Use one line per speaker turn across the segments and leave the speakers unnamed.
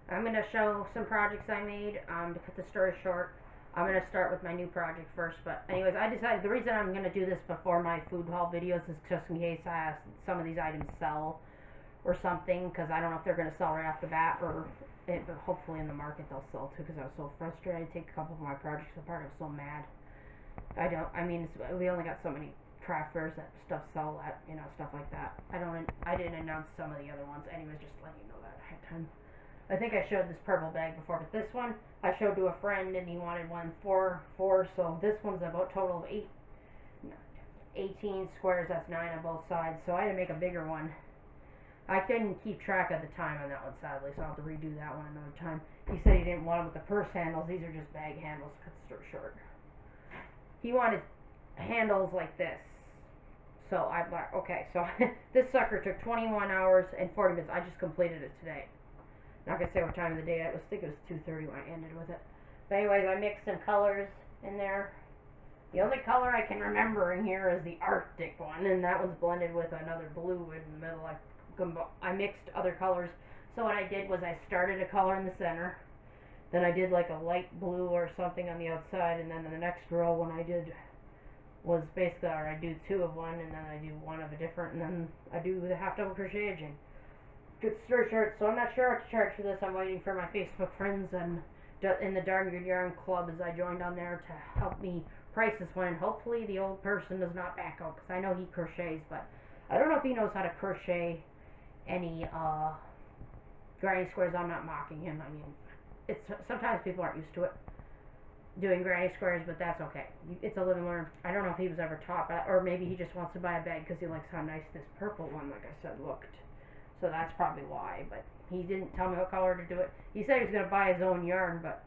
I'm going to show some projects I made. To cut the story short, I'm going to start with my new project first. But anyways, I decided the reason I'm going to do this before my food haul videos is just in case some of these items sell or something, because I don't know if they're going to sell right off the bat, or but hopefully in the market they'll sell too, because I was so frustrated. I take a couple of my projects apart. I was so mad. I mean, we only got so many craft fairs that stuff sell at, stuff like that. I didn't announce some of the other ones. Anyways, just letting you know that ahead of time. I think I showed this purple bag before, but this one I showed to a friend and he wanted one four, so this one's about total of 18 squares, that's 9 on both sides, so I had to make a bigger one. I couldn't keep track of the time on that one, sadly, so I'll have to redo that one another time. He said he didn't want them with the purse handles. These are just bag handles, cut the story short. He wanted handles like this. So I bought, okay, so this sucker took 21 hours and 40 minutes. I just completed it today. Not gonna say what time of the day I think it was 2:30 when I ended with it. But anyways, I mixed some colors in there. The only color I can remember in here is the Arctic one, and that one's blended with another blue in the middle. I mixed other colors. So what I did was I started a color in the center, then I did like a light blue or something on the outside, and then in the next row when I did was basically, or I do 2 of one, and then I do 1 of a different, and then I do the half double crochet edging. Good story short, so I'm not sure what to charge for this. I'm waiting for my Facebook friends and in the Darn Good Yarn Club as I joined on there to help me price this one, and hopefully the old person does not back out, because I know he crochets, but I don't know if he knows how to crochet any granny squares. I'm not mocking him. I mean, it's sometimes people aren't used to it, doing granny squares, but that's okay. It's a live and learn. I don't know if he was ever taught that, or maybe he just wants to buy a bag because he likes how nice this purple one, like I said, looked. So that's probably why, but he didn't tell me what color to do it. He said he was going to buy his own yarn, but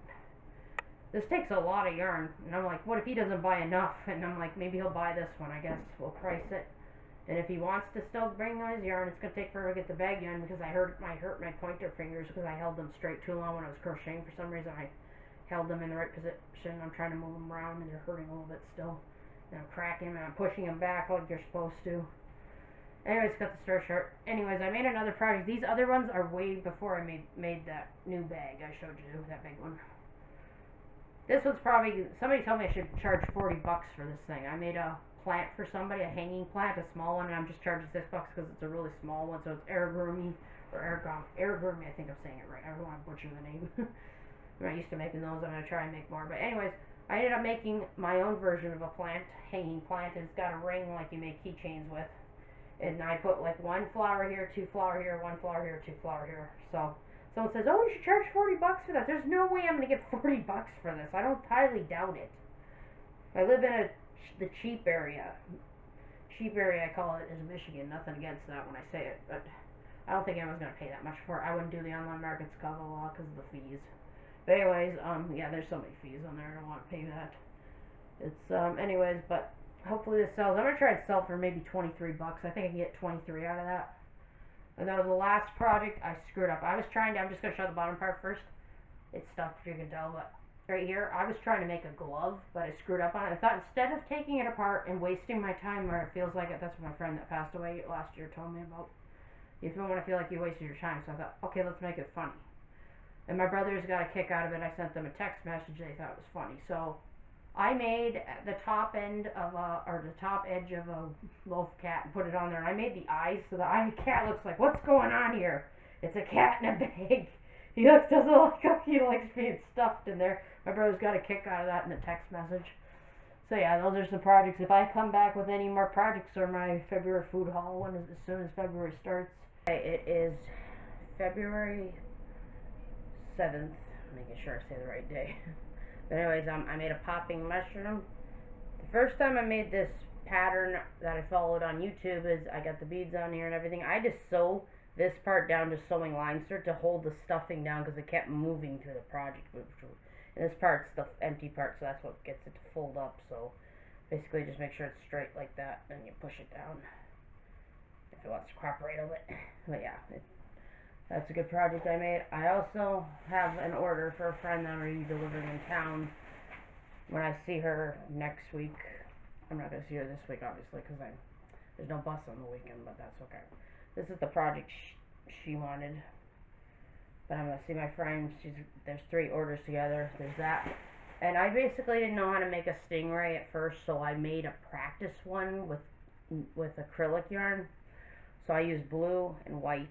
this takes a lot of yarn, and I'm like, what if he doesn't buy enough? And I'm like, maybe he'll buy this one, I guess. We'll price it. And if he wants to still bring his yarn, it's going to take forever to get the bag yarn, because I hurt my pointer fingers because I held them straight too long when I was crocheting. For some reason, I held them in the right position. I'm trying to move them around, and they're hurting a little bit still. And I'm cracking them, and I'm pushing them back like you're supposed to. Anyways, cut the story short. Anyways, I made another project. These other ones are way before I made that new bag I showed you, that big one. This one's probably, somebody told me I should charge 40 bucks for this thing. I made a plant for somebody, a hanging plant, a small one, and I'm just charging 6 bucks because it's a really small one, so it's organc, I think I'm saying it right. I don't want to butcher the name. I'm not used to making those. I'm going to try and make more. But anyways, I ended up making my own version of a plant, hanging plant. It's got a ring like you make keychains with. And I put like 1 flower here, 2 flower here, 1 flower here, 2 flower here. So someone says, oh, you should charge 40 bucks for that. There's no way I'm going to get 40 bucks for this. I don't highly doubt it. I live in the cheap area. Cheap area, I call it, is Michigan. Nothing against that when I say it, but I don't think anyone's going to pay that much for it. I wouldn't do the online markets cover law because of the fees. But anyways, yeah, there's so many fees on there. I don't want to pay that. It's, anyways, but hopefully this sells. I'm going to try to sell for maybe 23 bucks. I think I can get 23 out of that. And then the last project, I screwed up. I'm just going to show the bottom part first. It's stuffed, if you can tell, but right here, I was trying to make a glove, but I screwed up on it. I thought instead of taking it apart and wasting my time where it feels like it, that's what my friend that passed away last year told me about. You don't want to feel like you wasted your time, so I thought, okay, let's make it funny. And my brothers got a kick out of it. I sent them a text message. They thought it was funny. So I made the top end of the top edge of a loaf cat and put it on there. And I made the eyes, so the cat looks like, what's going on here? It's a cat in a bag. He doesn't look like he likes being stuffed in there. My brother's got a kick out of that in the text message. So yeah, those are some projects. If I come back with any more projects or my February food haul one as soon as February starts. It is February 7th. Making sure I say the right day. But anyways, I made a popping mushroom. The first time I made this pattern that I followed on YouTube is I got the beads on here and everything. I just sew this part down to sewing line start to hold the stuffing down because it kept moving through the project. And this part's the empty part, so that's what gets it to fold up. So basically just make sure it's straight like that, and you push it down if it wants to cooperate a bit. But yeah, that's a good project I made. I also have an order for a friend that I'm going to be delivering in town when I see her next week. I'm not going to see her this week, obviously, because there's no bus on the weekend, but that's okay. This is the project she wanted. but I'm gonna see my friend. There's 3 orders together. There's that, and I basically didn't know how to make a stingray at first, so I made a practice one with acrylic yarn. So I used blue and white,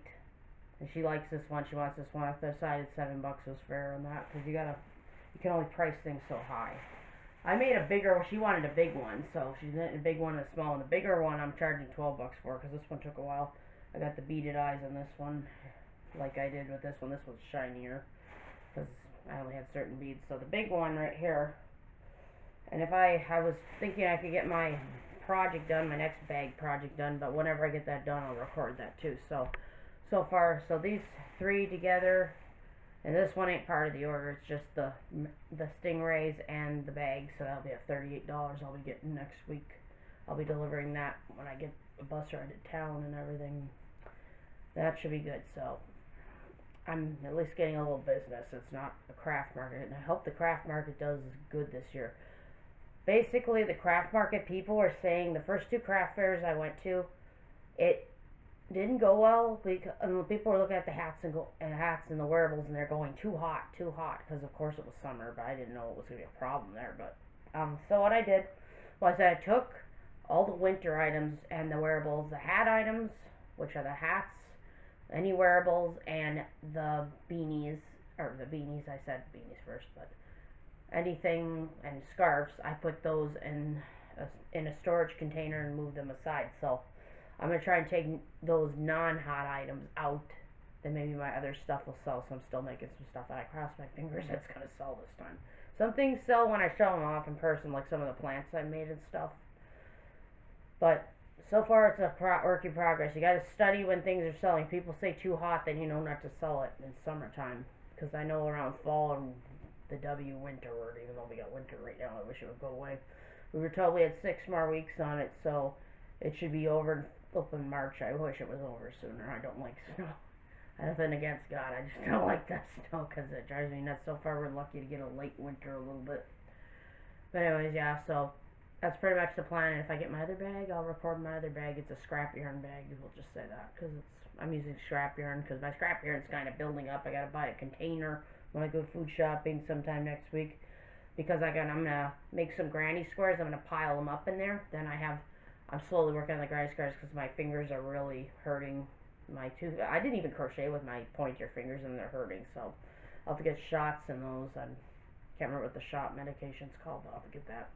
and she likes this one. She wants this one. I decided $7 was fair on that, because you can only price things so high. I made a bigger. She wanted a big one, so she's getting a big one and a small one. The bigger one I'm charging $12 for, because this one took a while. I got the beaded eyes on this one, like I did with this one. This one's shinier, because I only had certain beads. So the big one right here. And if I was thinking I could get my project done, my next bag project done, but whenever I get that done, I'll record that too. So far, these 3 together. And this one ain't part of the order, it's just the stingrays and the bag, so that'll be at $38 I'll be getting next week. I'll be delivering that when I get a bus ride to town and everything. That should be good, so I'm at least getting a little business. It's not a craft market, and I hope the craft market does good this year. Basically, the craft market people are saying the first 2 craft fairs I went to, it didn't go well, because people were looking at the hats and the wearables, and they're going too hot, because of course it was summer, but I didn't know it was going to be a problem there. But so what I did was I took all the winter items and the wearables, the hat items, which are the hats, any wearables, and the beanies, I said beanies first, but anything, and scarves, I put those in a storage container and moved them aside. So I'm going to try and take those non-hot items out, then maybe my other stuff will sell. So I'm still making some stuff that I cross my fingers that's going to sell this time. Some things sell when I show them off in person, like some of the plants I made and stuff. But so far it's a work in progress. You got to study when things are selling. People say too hot, then you know not to sell it in summertime. Because I know around fall and the winter word, even though we got winter right now, I wish it would go away. We were told we had 6 more weeks on it, so it should be over in March. I wish it was over sooner. I don't like snow. Nothing against God, I just don't like that snow because it drives me nuts. So far we're lucky to get a late winter a little bit. But anyways, yeah, so that's pretty much the plan. And if I get my other bag, I'll record my other bag. It's a scrap yarn bag, we'll just say that, because I'm using scrap yarn, because my scrap yarn's kind of building up. I gotta buy a container when I go food shopping sometime next week, because I'm gonna make some granny squares. I'm gonna pile them up in there. Then I'm slowly working on the granny squares because my fingers are really hurting. I didn't even crochet with my pointer fingers, and they're hurting. So I'll have to get shots in those. I can't remember what the shot medication's called, but I'll have to get that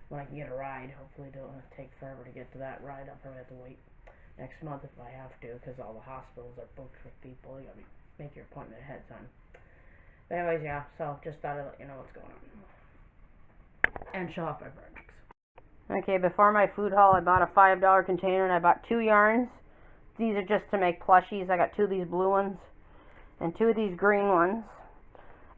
when I can get a ride. Hopefully it don't take forever to get to that ride. I'll probably have to wait next month if I have to, because all the hospitals are booked with people. You gotta make your appointment ahead of time. But anyways, yeah, so just thought I'd let you know what's going on. And show off my projects. Okay, before my food haul, I bought a $5 container, and I bought 2 yarns. These are just to make plushies. I got 2 of these blue ones and 2 of these green ones.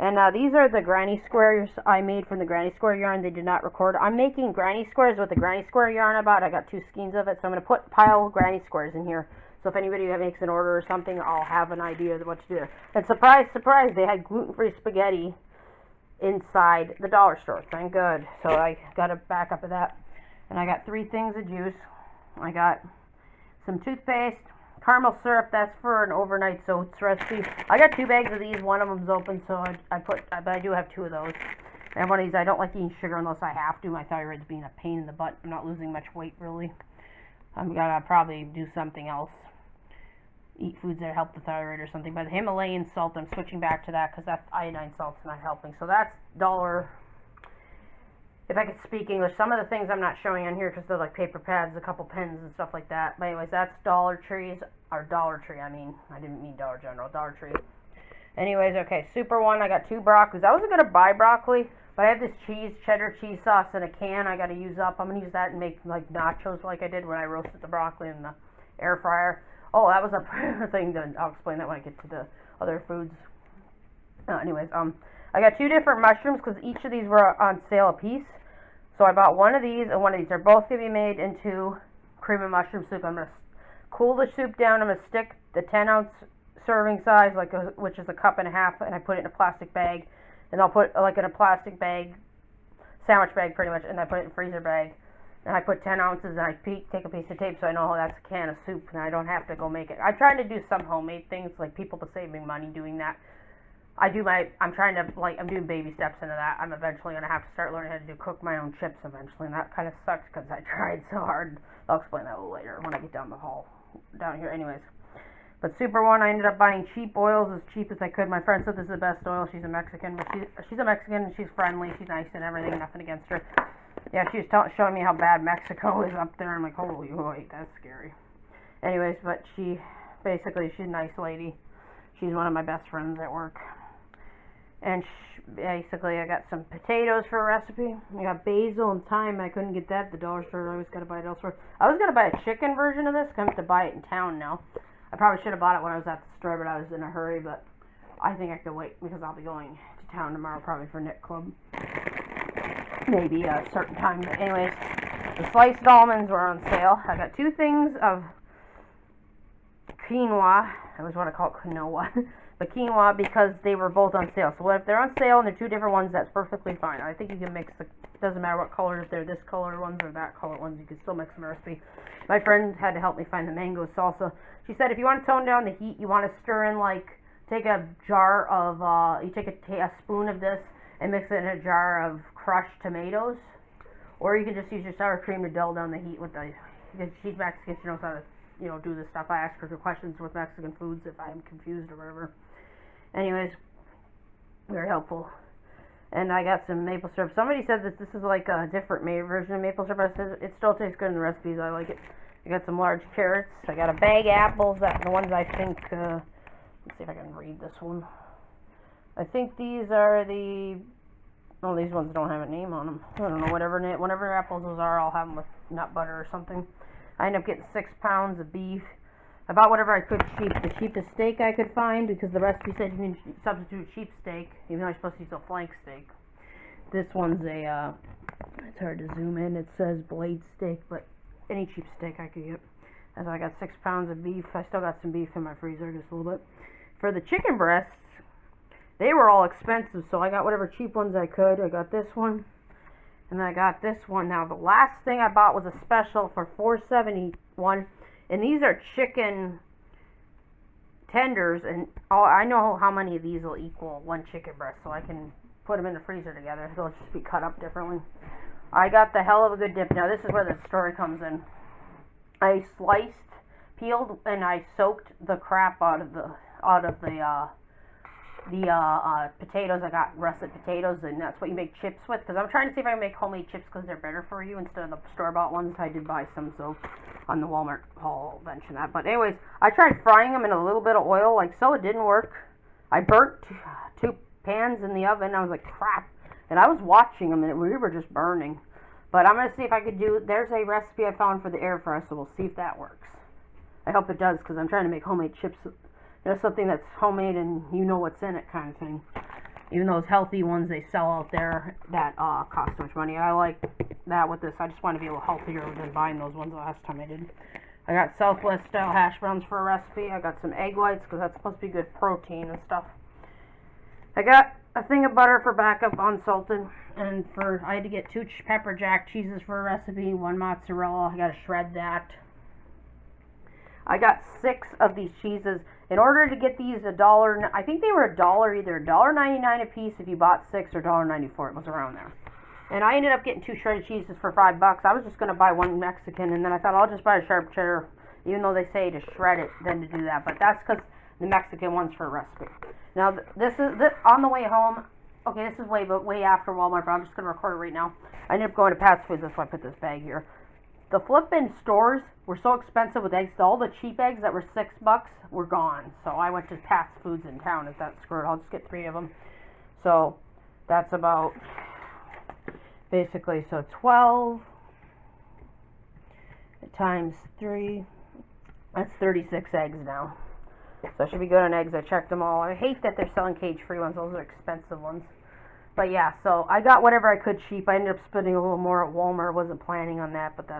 And these are the granny squares I made from the granny square yarn. They did not record. I'm making granny squares with the granny square yarn I bought. I got 2 skeins of it, so I'm going to pile granny squares in here. So if anybody makes an order or something, I'll have an idea of what to do there. And surprise, surprise, they had gluten-free spaghetti inside the dollar store. Thank God. So I got a backup of that. And I got 3 things of juice. I got some toothpaste, caramel syrup, that's for an overnight oats recipe. I got 2 bags of these. One of them's open, so but I do have 2 of those. And one of these, I don't like eating sugar unless I have to. My thyroid's being a pain in the butt. I'm not losing much weight, really. I'm gonna probably do something else. Eat foods that help the thyroid or something. But the Himalayan salt, I'm switching back to that because that iodine salt's not helping. So that's $1. If I could speak English, some of the things I'm not showing on here because they're like paper pads, a couple pens and stuff like that. But anyways, that's Dollar Tree, I mean, I didn't mean Dollar General, Dollar Tree. Anyways, okay, Super One, I got 2 broccolis. I wasn't going to buy broccoli, but I have this cheddar cheese sauce in a can I got to use up. I'm going to use that and make like nachos like I did when I roasted the broccoli in the air fryer. Oh, that was a thing, I'll explain that when I get to the other foods. Anyways, I got 2 different mushrooms because each of these were on sale a piece. So I bought one of these and one of these. They're both going to be made into cream of mushroom soup. I'm going to cool the soup down. I'm going to stick the 10-ounce serving size, which is a cup and a half, and I put it in a plastic bag. And I'll put in a plastic bag, sandwich bag pretty much, and I put it in a freezer bag. And I put 10 ounces, and I take a piece of tape so I know that's a can of soup, and I don't have to go make it. I'm trying to do some homemade things, like people to save me money doing that. I'm trying to, like, I'm doing baby steps into that. I'm eventually going to have to start learning how to cook my own chips eventually, and that kind of sucks because I tried so hard. I'll explain that a little later when I get down the hall, down here. Anyways. But superone, I ended up buying cheap oils, as cheap as I could. My friend said this is the best oil. She's a Mexican, but she's a Mexican, and she's friendly, she's nice and everything, nothing against her. Yeah, she was showing me how bad Mexico is up there. I'm like, holy wait, that's scary. Anyways, but she's a nice lady. She's one of my best friends at work. And basically, I got some potatoes for a recipe. I got basil and thyme. I couldn't get that at the dollar store. I always got to buy it elsewhere. I was going to buy a chicken version of this. I have to buy it in town now. I probably should have bought it when I was at the store, but I was in a hurry. But I think I could wait because I'll be going to town tomorrow probably for Knit Club. Maybe a certain time. But anyways, the sliced almonds were on sale. I got 2 things of quinoa. I always want to call it quinoa. But quinoa, because they were both on sale. So if they're on sale and they're 2 different ones, that's perfectly fine. I think you can mix it doesn't matter what color, if they're this color ones or that color ones, you can still mix them in a recipe. My friend had to help me find the mango salsa. She said if you want to tone down the heat, you want to stir in, like, take a jar of, you take a spoon of this and mix it in a jar of crushed tomatoes. Or you can just use your sour cream to dull down the heat with the, because she's Mexican, she knows how to, do this stuff. I ask her questions with Mexican foods if I'm confused or whatever. Anyways, very helpful. And I got some maple syrup. Somebody said that this is like a different version of maple syrup. I said it still tastes good in the recipes. I like it. I got some large carrots. I got a bag of apples. The ones I think, let's see if I can read this one. I think these are the, oh, these ones don't have a name on them. I don't know, whatever apples those are, I'll have them with nut butter or something. I ended up getting 6 pounds of beef. I bought whatever I could cheap. The cheapest steak I could find, because the recipe said you can substitute cheap steak, even though you're supposed to use a flank steak. This one's a, it's hard to zoom in, it says blade steak, but any cheap steak I could get. And so I got 6 pounds of beef. I still got some beef in my freezer, just a little bit. For the chicken breasts, they were all expensive, so I got whatever cheap ones I could. I got this one, and I got this one. Now, the last thing I bought was a special for $4.71. And these are chicken tenders, and I know how many of these will equal 1 chicken breast, so I can put them in the freezer together. They'll just be cut up differently. I got the hell of a good dip. Now, this is where the story comes in. I sliced, peeled, and I soaked the crap out of the potatoes. I got russet potatoes, and that's what you make chips with, because I'm trying to see if I can make homemade chips because they're better for you instead of the store-bought ones. I did buy some, so on the Walmart haul, I'll mention that. But anyways, I tried frying them in a little bit of oil, like so. It didn't work. I burnt 2 pans in the oven. I was like, crap. And I was watching them, and we were just burning. But I'm going to see if I could do, there's a recipe I found for the air fryer, so we'll see if that works. I hope it does, because I'm trying to make homemade chips. There's something that's homemade and you know what's in it kind of thing. Even those healthy ones they sell out there that cost so much money. I like that with this. I just want to be a little healthier than buying those ones the last time I did. I got Southwest style hash browns for a recipe. I got some egg whites because that's supposed to be good protein and stuff. I got a thing of butter for backup unsalted. And I had to get 2 pepper jack cheeses for a recipe, 1 mozzarella. I got to shred that. I got 6 of these cheeses. In order to get these $1, I think they were $1, either $1.99 a piece if you bought 6 or $1.94. It was around there. And I ended up getting 2 shredded cheeses for $5. I was just going to buy 1 Mexican, and then I thought I'll just buy a sharp cheddar, even though they say to shred it, then to do that. But that's because the Mexican one's for a recipe. Now, this on the way home. Okay, this is way after Walmart, but I'm just going to record it right now. I ended up going to Pat's Foods, that's why I put this bag here. The flippin' stores were so expensive with eggs. All the cheap eggs that were $6 were gone. So I went to Pat's Foods in town. If that's screwed, I'll just get 3 of them. So that's about, basically, so 12 times 3. That's 36 eggs now. So I should be good on eggs. I checked them all. I hate that they're selling cage-free ones. Those are expensive ones. But yeah, so I got whatever I could cheap. I ended up spending a little more at Walmart. I wasn't planning on that, but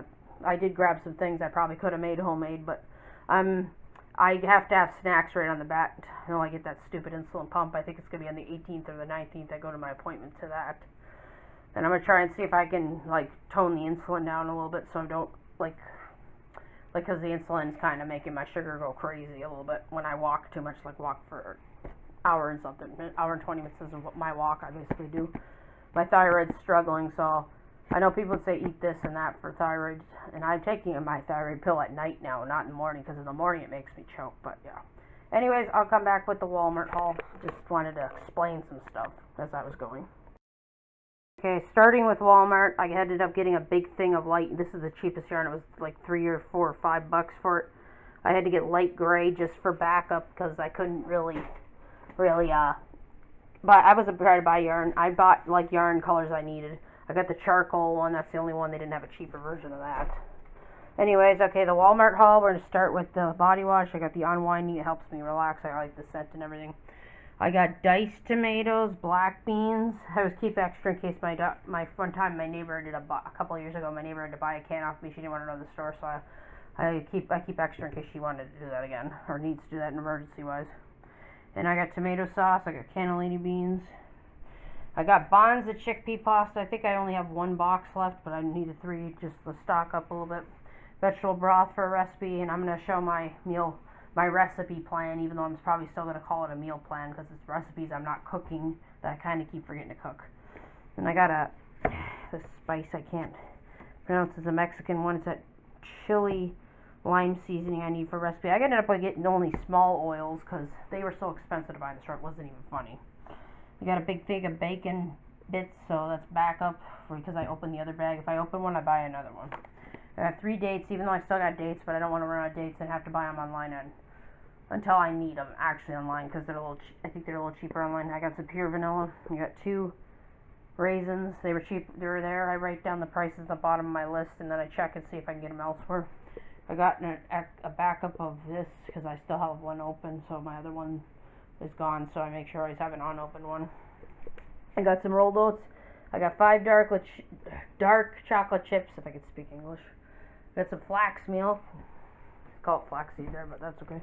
I did grab some things I probably could have made homemade. But I have to have snacks right on the bat. I know I get that stupid insulin pump. I think it's going to be on the 18th or the 19th. I go to my appointment to that. And I'm going to try and see if I can, like, tone the insulin down a little bit so I don't, because the insulin's kind of making my sugar go crazy a little bit when I walk too much, like walk for hour and something, an hour and 20 minutes is my walk. I basically do. My thyroid's struggling, so I know people would say eat this and that for thyroid, and I'm taking my thyroid pill at night now, not in the morning, because in the morning it makes me choke, but yeah. Anyways, I'll come back with the Walmart haul. Just wanted to explain some stuff as I was going. Okay, starting with Walmart, I ended up getting a big thing of light. This is the cheapest yarn. It was like $3 or $4 or $5 for it. I had to get light gray just for backup because I couldn't really, but I was trying to buy yarn. I bought like yarn colors I needed. I got the charcoal one. That's the only one. They didn't have a cheaper version of that. Anyways, okay, the Walmart haul. We're going to start with the body wash. I got the Unwinding. It helps me relax. I like the scent and everything. I got diced tomatoes, black beans. I always keep extra in case my one time my neighbor did a couple of years ago. My neighbor had to buy a can off me. She didn't want to know the store, so I keep extra in case she wanted to do that again or needs to do that emergency wise. And I got tomato sauce. I got cannellini beans. I got Bonds of chickpea pasta. I think I only have 1 box left, but I needed 3 just to stock up a little bit. Vegetable broth for a recipe, and I'm going to show my recipe plan, even though I'm probably still going to call it a meal plan because it's recipes I'm not cooking that I kind of keep forgetting to cook. And I got this spice I can't pronounce. It's a Mexican one. It's that chili lime seasoning I need for recipe. I ended up getting only small oils because they were so expensive to buy in the store. It wasn't even funny. I got a big thing of bacon bits, so that's backup because I opened the other bag. If I open one, I buy another one. I have 3 dates, even though I still got dates, but I don't want to run out of dates and have to buy them online until I need them actually online because I think they're a little cheaper online. I got some pure vanilla. I got 2 raisins. They were cheap. They were there. I write down the prices at the bottom of my list and then I check and see if I can get them elsewhere. I got a backup of this because I still have one open, so my other one is gone, so I make sure I always have an unopened one. I got some rolled oats. I got 5 dark chocolate chips, if I could speak English. Got some flax meal. It's called flaxseed there, but that's okay.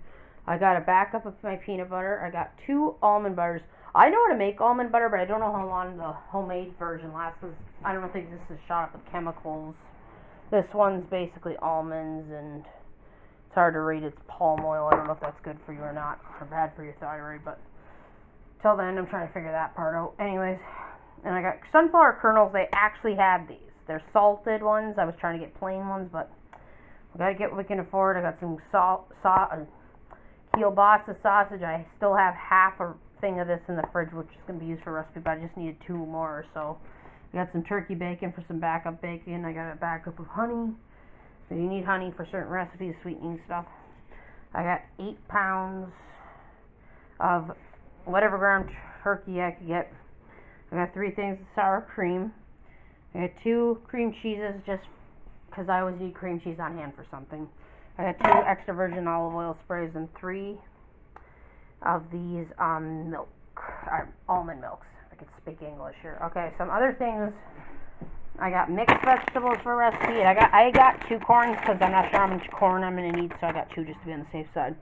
I got a backup of my peanut butter. I got 2 almond butters. I know how to make almond butter, but I don't know how long the homemade version lasts. I don't think this is shot up with chemicals. This one's basically almonds, and it's hard to read. It's palm oil. I don't know if that's good for you or not, or bad for your thyroid, but till then, I'm trying to figure that part out. Anyways, and I got sunflower kernels. They actually had these. They're salted ones. I was trying to get plain ones, but we gotta get what we can afford. I got some kielbasa sausage. I still have half a thing of this in the fridge, which is gonna be used for a recipe, but I just needed 2 more or so. I got some turkey bacon for some backup bacon. I got a backup of honey. So you need honey for certain recipes, sweetening stuff. I got 8 pounds of whatever ground turkey I could get. I got 3 things of sour cream. I got 2 cream cheeses just because I always need cream cheese on hand for something. I got 2 extra virgin olive oil sprays and 3 of these almond milks. I could speak English here. Okay, some other things. I got mixed vegetables for a recipe. And I got 2 corns because I'm not sure how much corn I'm going to need, so I got 2 just to be on the safe side.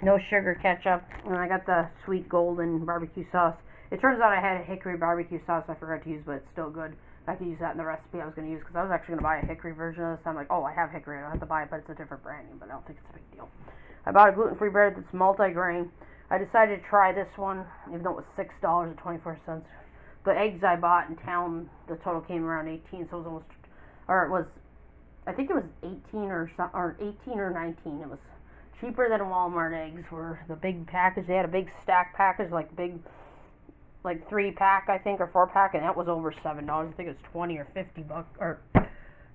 No sugar ketchup. And I got the sweet golden barbecue sauce. It turns out I had a hickory barbecue sauce I forgot to use, but it's still good. I could use that in the recipe I was going to use because I was actually going to buy a hickory version of this. I'm like, oh, I have hickory. I don't have to buy it, but it's a different brand name, but I don't think it's a big deal. I bought a gluten-free bread that's multi-grain. I decided to try this one, even though it was $6.24. The eggs I bought in town, the total came around 18, so it was almost, or it was, I think it was 18 or 19. It was cheaper than Walmart eggs. Were the big package. They had a big stack package, like 3-pack, I think, or 4-pack, and that was over $7. I think it was 20 or 50 bucks, or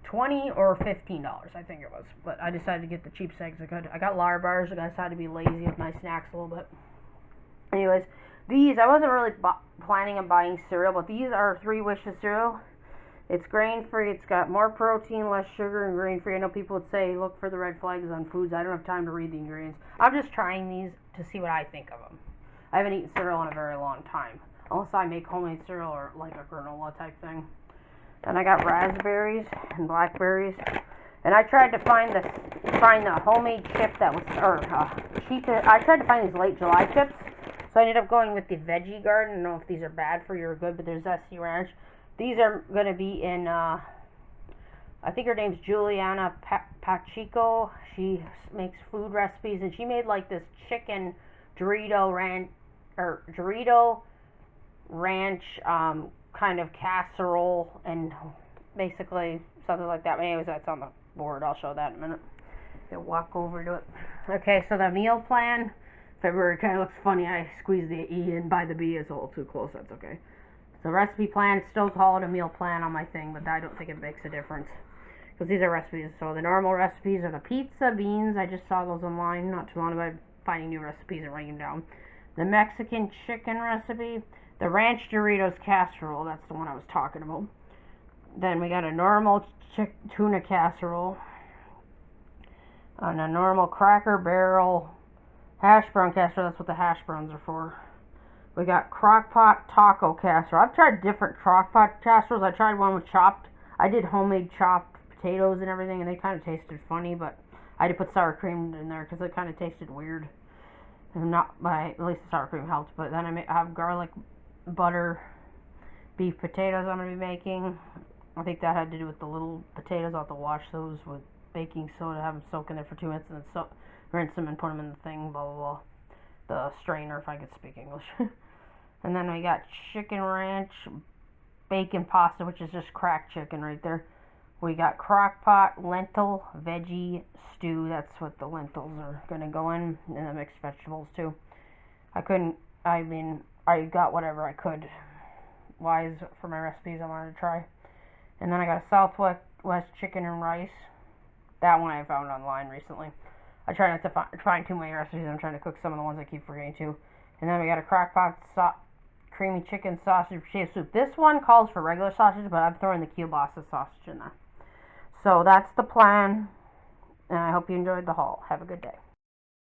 20 or $15, I think it was. But I decided to get the cheapest eggs I could. I got Lar bars. I decided to be lazy with my snacks a little bit. Anyways, these, I wasn't really planning on buying cereal, but these are 3 Wishes cereal. It's grain-free. It's got more protein, less sugar, and grain-free. I know people would say, look for the red flags on foods. I don't have time to read the ingredients. I'm just trying these to see what I think of them. I haven't eaten cereal in a very long time, unless I make homemade cereal or like a granola type thing. Then I got raspberries and blackberries. And I tried to find the homemade chip that was, cheap. I tried to find these late July chips. So I ended up going with the Veggie Garden. I don't know if these are bad for you or good, but there's SC Ranch. These are going to be in, I think her name's Juliana Pacheco. She makes food recipes, and she made like this chicken Dorito or Dorito ranch kind of casserole, and basically something like that. But anyways, that's on the board. I'll show that in a minute. I'll walk over to it. Okay, so the meal plan. February kind of looks funny. I squeezed the E in by the B. It's a little too close. That's okay. So recipe plan, still call it a meal plan on my thing, but I don't think it makes a difference. Because these are recipes. So the normal recipes are the pizza, beans. I just saw those online not too long ago. I'm finding new recipes and writing them down. The Mexican chicken recipe. The ranch Doritos casserole. That's the one I was talking about. Then we got a normal tuna casserole. And a normal Cracker Barrel hash brown casserole. That's what the hash browns are for. We got crockpot taco casserole. I've tried different crockpot casseroles. I tried one with chopped. I did homemade chopped potatoes and everything, and they kind of tasted funny, but I had to put sour cream in there because it kind of tasted weird. And not by, at least the sour cream helped. But then I have garlic butter beef potatoes I'm going to be making. I think that had to do with the little potatoes. I'll have to wash those with baking soda, have them soak in there for 2 minutes, and then rinse them and put them in the thing, blah, blah, blah. The strainer, if I could speak English. And then we got chicken ranch, bacon pasta, which is just cracked chicken right there. We got crockpot lentil veggie stew. That's what the lentils are going to go in, and the mixed vegetables too. I got whatever I could wise for my recipes I wanted to try. And then I got a Southwest chicken and rice. That one I found online recently. I try not to find too many recipes. I'm trying to cook some of the ones I keep forgetting to. And then we got a crockpot creamy chicken sausage potato soup. This one calls for regular sausage, but I'm throwing the kielbasa sausage in there. So that's the plan, and I hope you enjoyed the haul. Have a good day.